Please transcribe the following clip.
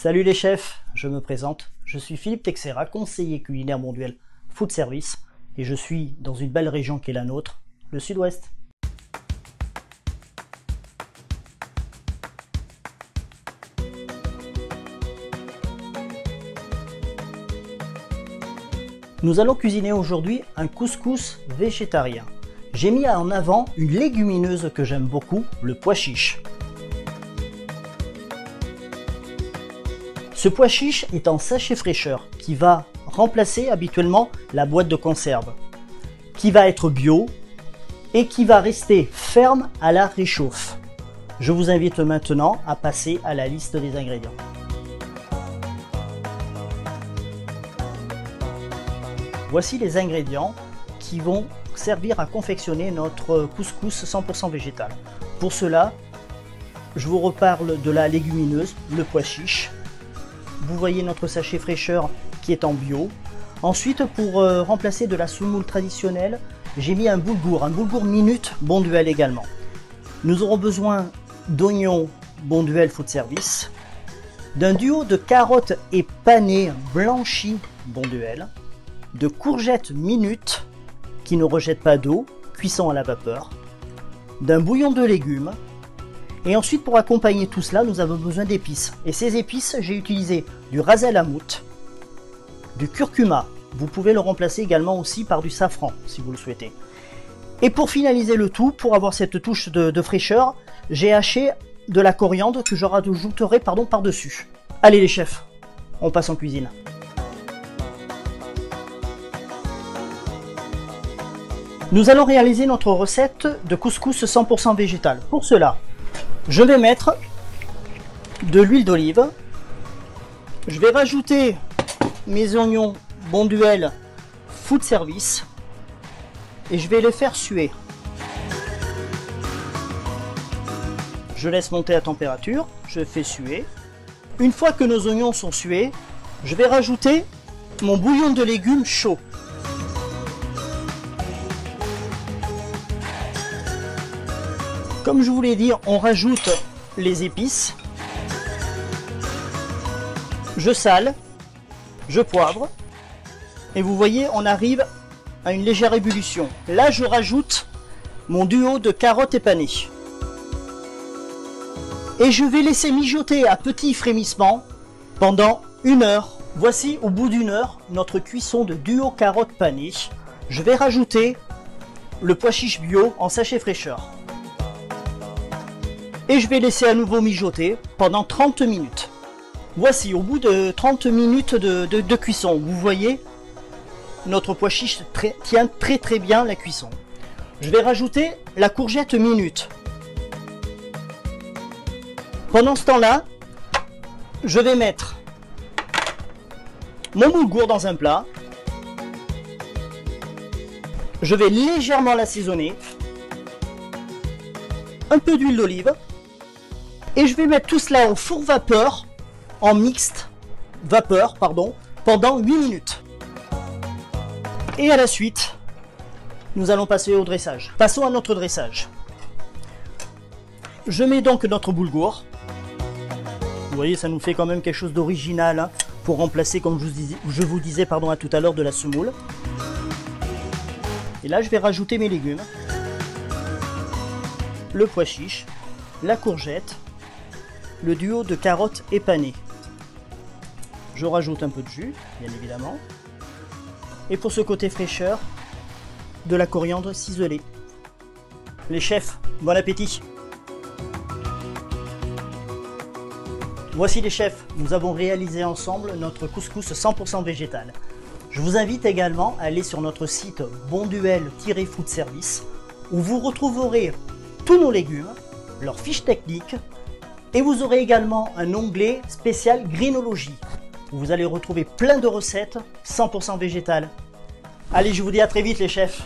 Salut les chefs, je me présente, je suis Philippe Texera, conseiller culinaire Bonduelle Food Service et je suis dans une belle région qui est la nôtre, le Sud-Ouest. Nous allons cuisiner aujourd'hui un couscous végétarien. J'ai mis en avant une légumineuse que j'aime beaucoup, le pois chiche. Ce pois chiche est en sachet fraîcheur qui va remplacer habituellement la boîte de conserve, qui va être bio et qui va rester ferme à la réchauffe. Je vous invite maintenant à passer à la liste des ingrédients. Voici les ingrédients qui vont servir à confectionner notre couscous 100% végétal. Pour cela, je vous reparle de la légumineuse, le pois chiche. Vous voyez notre sachet fraîcheur qui est en bio. Ensuite, pour remplacer de la semoule traditionnelle, j'ai mis un boulgour minute Bonduelle également. Nous aurons besoin d'oignons Bonduelle Food Service, d'un duo de carottes et panais blanchis Bonduelle, de courgettes minute qui ne rejettent pas d'eau, cuisson à la vapeur, d'un bouillon de légumes. Et ensuite, pour accompagner tout cela, nous avons besoin d'épices. Et ces épices, j'ai utilisé du ras el hanout, du curcuma. Vous pouvez le remplacer également aussi par du safran, si vous le souhaitez. Et pour finaliser le tout, pour avoir cette touche de fraîcheur, j'ai haché de la coriandre que je rajouterai par-dessus. Allez les chefs, on passe en cuisine. Nous allons réaliser notre recette de couscous 100% végétal. Pour cela, je vais mettre de l'huile d'olive. Je vais rajouter mes oignons Bonduelle Food Service et je vais les faire suer. Je laisse monter à température, je fais suer. Une fois que nos oignons sont sués, je vais rajouter mon bouillon de légumes chaud. Comme je vous l'ai dit, on rajoute les épices. Je sale, je poivre. Et vous voyez, on arrive à une légère ébullition. Là, je rajoute mon duo de carottes et panais. Et je vais laisser mijoter à petit frémissement pendant 1 heure. Voici, au bout d'1 heure, notre cuisson de duo carottes panais. Je vais rajouter le pois chiche bio en sachet fraîcheur. Et je vais laisser à nouveau mijoter pendant 30 minutes. Voici, au bout de 30 minutes de cuisson, vous voyez, notre pois chiche tient très bien la cuisson. Je vais rajouter la courgette minute. Pendant ce temps-là, je vais mettre mon boulgour dans un plat. Je vais légèrement l'assaisonner. Un peu d'huile d'olive. Et je vais mettre tout cela au four vapeur, en mixte vapeur, pendant 8 minutes. Et à la suite, nous allons passer au dressage. Passons à notre dressage. Je mets donc notre boulgour. Vous voyez, ça nous fait quand même quelque chose d'original hein, pour remplacer, comme je vous disais à tout à l'heure, de la semoule. Et là, je vais rajouter mes légumes. Le pois chiche, la courgette, le duo de carottes et panais. Je rajoute un peu de jus, bien évidemment. Et pour ce côté fraîcheur, de la coriandre ciselée. Les chefs, bon appétit! Voici les chefs, nous avons réalisé ensemble notre couscous 100% végétal. Je vous invite également à aller sur notre site Bonduelle-Food Service où vous retrouverez tous nos légumes, leurs fiches techniques, et vous aurez également un onglet spécial Greenologie, où vous allez retrouver plein de recettes 100% végétales. Allez, je vous dis à très vite les chefs.